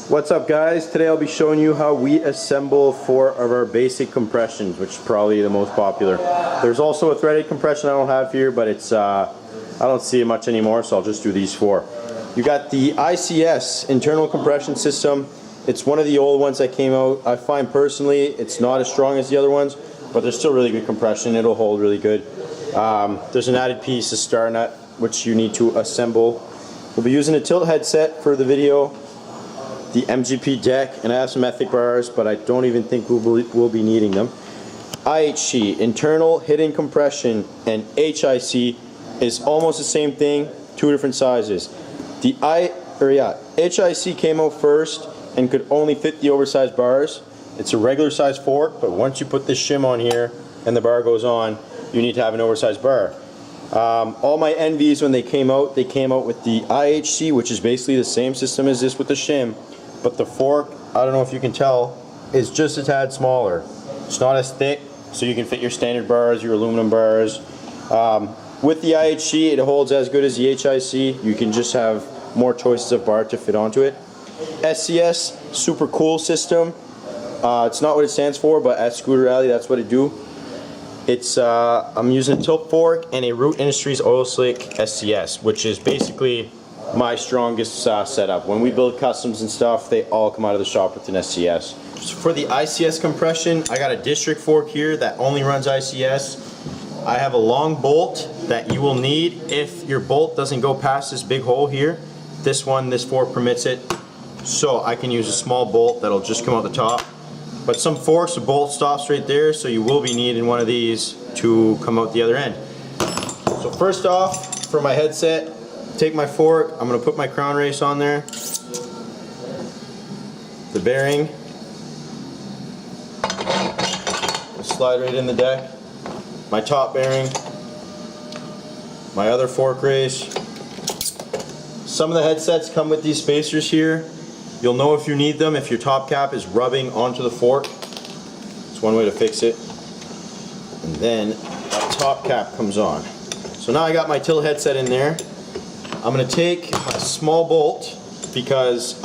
What's up, guys? Today I'll be showing you how we assemble 4 of our basic compressions, which is probably the most popular. There's also a threaded compression I don't have here, but it's I don't see it much anymore, so I'll just do these 4. You got the ICS, internal compression system. It's one of the old ones that came out. I find personally it's not as strong as the other ones, but there's still really good compression. It'll hold really good. There's an added piece, a star nut, which you need to assemble. We'll be using a tilt headset for the video, the MGP deck, and I have some Ethic bars, but I don't even think we'll be needing them. IHC, internal hidden compression, and HIC is almost the same thing, 2 different sizes. The HIC came out first and could only fit the oversized bars. It's a regular size fork, but once you put this shim on here and the bar goes on, you need to have an oversized bar. All my NVs, when they came out with the IHC, which is basically the same system as this with the shim, but the fork, I don't know if you can tell, is just a tad smaller. It's not as thick, so you can fit your standard bars, your aluminum bars. With the IHC, it holds as good as the HIC. You can just have more choices of bar to fit onto it. SCS, super cool system. It's not what it stands for, but at Scooter Rally, that's what it do. It's I'm using a tilt fork and a Root Industries Oil Slick SCS, which is basically my strongest setup. When we build customs and stuff, they all come out of the shop with an SCS. So for the ICS compression, I got a district fork here that only runs ICS. I have a long bolt that you will need if your bolt doesn't go past this big hole here. This fork permits it. So I can use a small bolt that'll just come out the top. But some forks, the bolt stops right there, so you will be needing one of these to come out the other end. So first off, for my headset, take my fork, I'm going to put my crown race on there, the bearing, slide right in the deck, my top bearing, my other fork race. Some of the headsets come with these spacers here. You'll know if you need them if your top cap is rubbing onto the fork. It's one way to fix it. And then that top cap comes on. So now I got my tilt headset in there. I'm going to take my small bolt because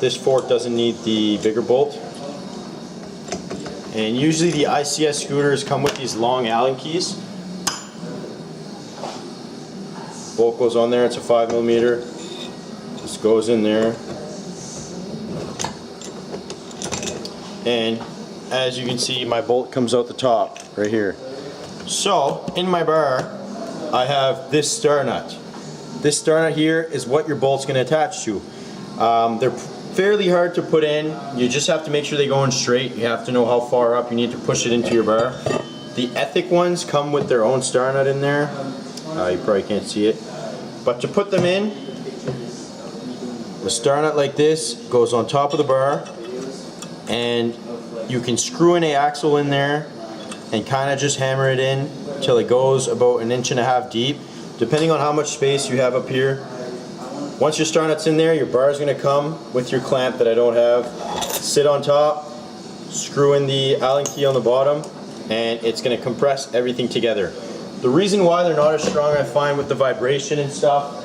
this fork doesn't need the bigger bolt. And usually the ICS scooters come with these long Allen keys. Bolt goes on there, it's a 5mm. This goes in there. And as you can see, my bolt comes out the top right here. So in my bar, I have this star nut. This star nut here is what your bolt's going to attach to. They're fairly hard to put in. You just have to make sure they go in straight. You have to know how far up you need to push it into your bar. The Ethic ones come with their own star nut in there. You probably can't see it. But to put them in, the star nut like this goes on top of the bar, and you can screw an axle in there and kind of just hammer it in till it goes about 1.5 inches deep, depending on how much space you have up here. Once your star nut's in there, your bar is going to come with your clamp that I don't have. Sit on top, screw in the Allen key on the bottom, and it's going to compress everything together. The reason why they're not as strong, I find, with the vibration and stuff,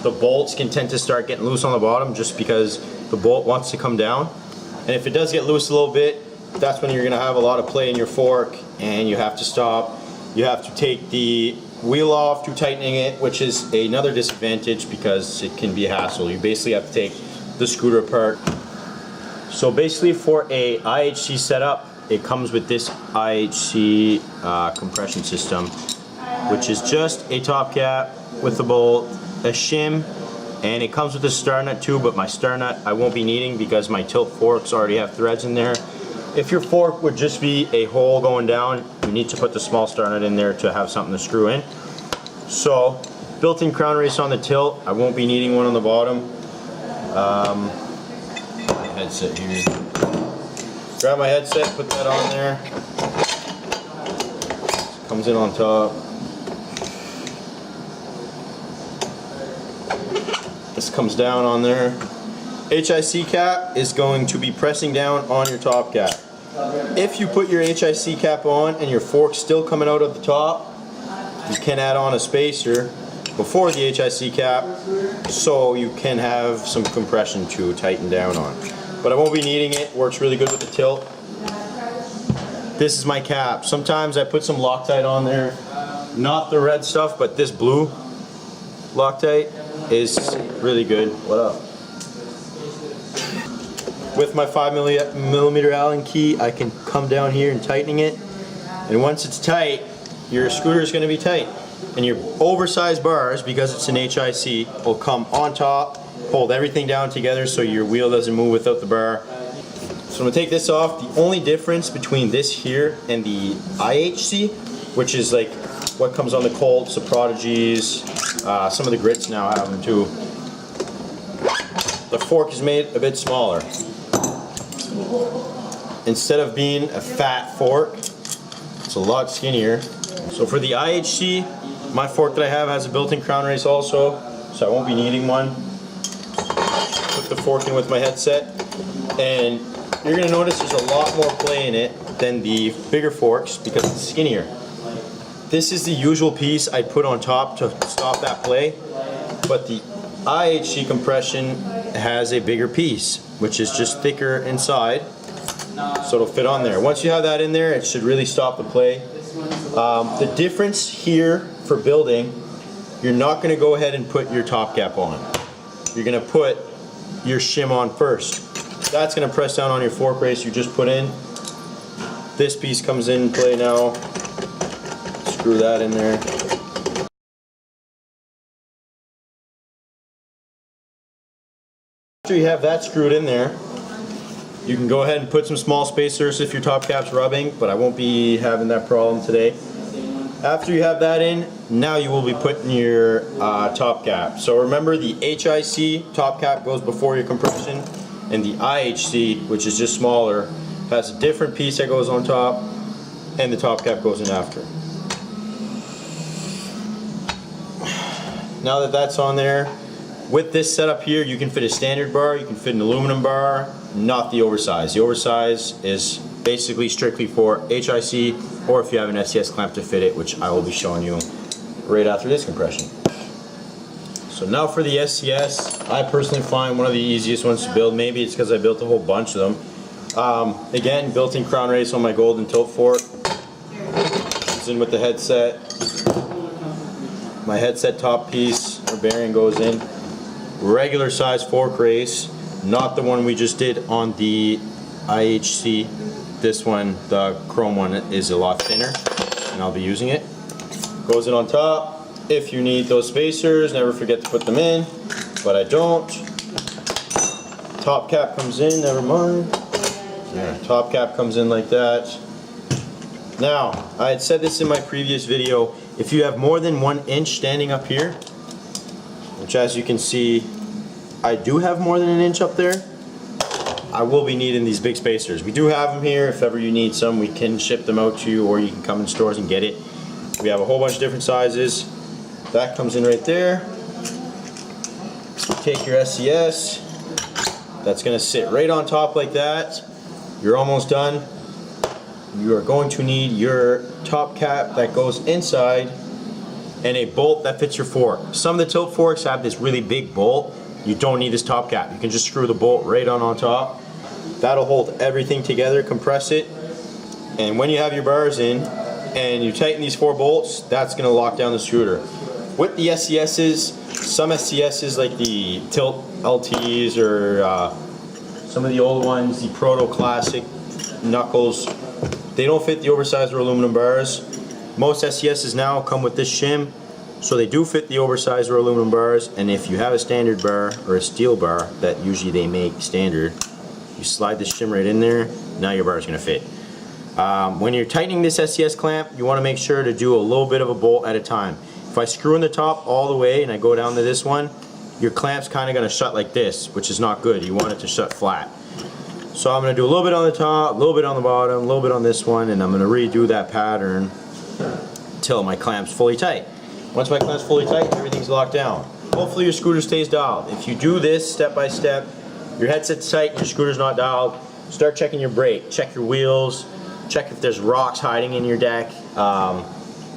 the bolts can tend to start getting loose on the bottom just because the bolt wants to come down. And if it does get loose a little bit, that's when you're going to have a lot of play in your fork and you have to stop. You have to take the wheel off to tightening it, which is another disadvantage because it can be a hassle. You basically have to take the scooter apart. So basically for a IHC setup, it comes with this IHC compression system, which is just a top cap with the bolt, a shim, and it comes with a star nut too, but my star nut I won't be needing because my tilt forks already have threads in there. If your fork would just be a hole going down, you need to put the small star nut in there to have something to screw in. So, built-in crown race on the tilt. I won't be needing one on the bottom. My headset here. Grab my headset, put that on there. Comes in on top. This comes down on there. HIC cap is going to be pressing down on your top cap. If you put your HIC cap on and your fork's still coming out of the top, you can add on a spacer before the HIC cap, so you can have some compression to tighten down on. But I won't be needing it. Works really good with the tilt. This is my cap. Sometimes I put some Loctite on there. Not the red stuff, but this blue Loctite is really good. What up? With my 5mm Allen key, I can come down here and tightening it. And once it's tight, your scooter is going to be tight. And your oversized bars, because it's an HIC, will come on top, hold everything down together so your wheel doesn't move without the bar. So I'm going to take this off. The only difference between this here and the IHC, which is like what comes on the Colts, the Prodigies, some of the grits now have them too. The fork is made a bit smaller. Instead of being a fat fork, it's a lot skinnier. So for the IHC, my fork that I have has a built-in crown race also, so I won't be needing one. Put the fork in with my headset, and you're going to notice there's a lot more play in it than the bigger forks because it's skinnier. This is the usual piece I'd put on top to stop that play, but the IHC compression has a bigger piece, which is just thicker inside, so it'll fit on there. Once you have that in there, it should really stop the play. The difference here for building, you're not going to go ahead and put your top cap on. You're going to put your shim on first. That's going to press down on your fork race you just put in. This piece comes in play now. Screw that in there. After you have that screwed in there, you can go ahead and put some small spacers if your top cap's rubbing, but I won't be having that problem today. After you have that in, now you will be putting your top cap. So remember, the HIC top cap goes before your compression, and the IHC, which is just smaller, has a different piece that goes on top, and the top cap goes in after. Now that that's on there, with this setup here, you can fit a standard bar, you can fit an aluminum bar, not the oversized. The oversized is basically strictly for HIC, or if you have an SCS clamp to fit it, which I will be showing you right after this compression. So now for the SCS, I personally find one of the easiest ones to build. Maybe it's because I built a whole bunch of them. Again, built-in crown race on my golden tilt fork. It's in with the headset. My headset top piece or bearing goes in. Regular size fork race, not the one we just did on the IHC. This one, the chrome one, is a lot thinner, and I'll be using it. Goes in on top. If you need those spacers, never forget to put them in, but I don't. Top cap comes in, never mind. Yeah, top cap comes in like that. Now, I had said this in my previous video, if you have more than 1 inch standing up here, which as you can see, I do have more than 1 inch up there, I will be needing these big spacers. We do have them here. If ever you need some, we can ship them out to you, or you can come in stores and get it. We have a whole bunch of different sizes. That comes in right there. Take your SCS. That's going to sit right on top like that. You're almost done. You are going to need your top cap that goes inside and a bolt that fits your fork. Some of the tilt forks have this really big bolt. You don't need this top cap. You can just screw the bolt right on top. That'll hold everything together, compress it, and when you have your bars in and you tighten these 4 bolts, that's going to lock down the scooter. With the SCSs, some SCSs like the Tilt LTs or some of the old ones, the Proto Classic Knuckles, they don't fit the oversized or aluminum bars. Most SCSs now come with this shim, so they do fit the oversized or aluminum bars, and if you have a standard bar or a steel bar that usually they make standard, you slide this shim right in there, now your bar is going to fit. When you're tightening this SCS clamp, you want to make sure to do a little bit of a bolt at a time. If I screw in the top all the way and I go down to this one, your clamp's kind of going to shut like this, which is not good. You want it to shut flat. So I'm going to do a little bit on the top, a little bit on the bottom, a little bit on this one, and I'm going to redo that pattern until my clamp's fully tight. Once my clamp's fully tight, everything's locked down. Hopefully your scooter stays dialed. If you do this step by step, your headset's tight, your scooter's not dialed, start checking your brake, check your wheels, check if there's rocks hiding in your deck.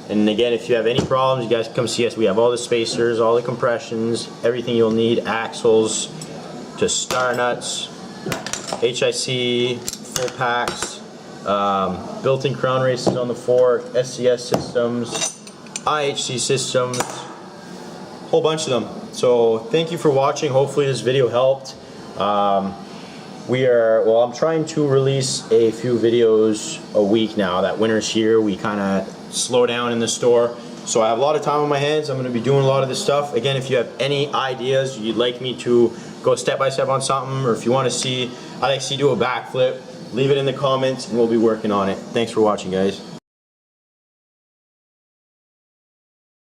And again, if you have any problems, you guys can come see us. We have all the spacers, all the compressions, everything you'll need, axles, to star nuts, HIC, full packs, built-in crown races on the fork, SCS systems, IHC systems, whole bunch of them. So thank you for watching. Hopefully this video helped. I'm trying to release a few videos a week now that winter's here. We kind of slow down in the store, so I have a lot of time on my hands. I'm going to be doing a lot of this stuff. Again, if you have any ideas you'd like me to go step by step on something, or if you want to see Alexi do a backflip, leave it in the comments and we'll be working on it. Thanks for watching, guys.